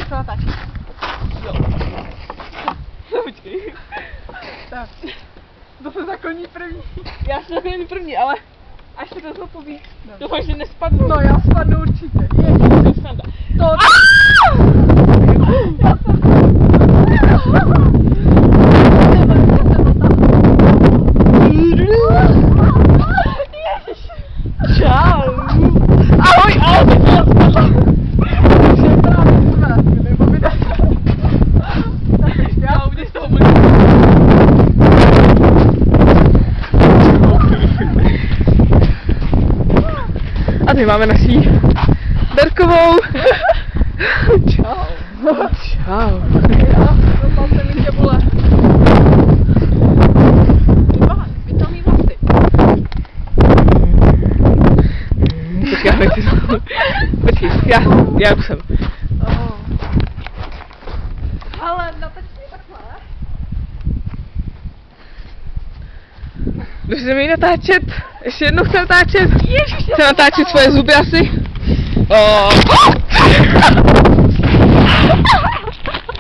se natáčí. Jo. Počkej. Tak. To se zakoní první. Já jsem zakoní první, ale až se to zlopoví. Doufám, že nespadnu. No já spadnu určitě. Ježiš, Sanda. To... Já jsem... Ježiš. Čau. Ahoj, ahoj, teď já spadla. Takže právě jsme, nebo vydá. Tak ještě já Uděj z toho můj. A my máme naší Berkovou. Čau. Čau. Dostal jsem mi tě vole. Vytáhni vlasy. Počkej, já nechci. Počkej, já už jsem. Ale natoč mi takhle. Už se mi natáčet. Ještě jednou chci natáčet. Chci natáčet svoje zuby asi.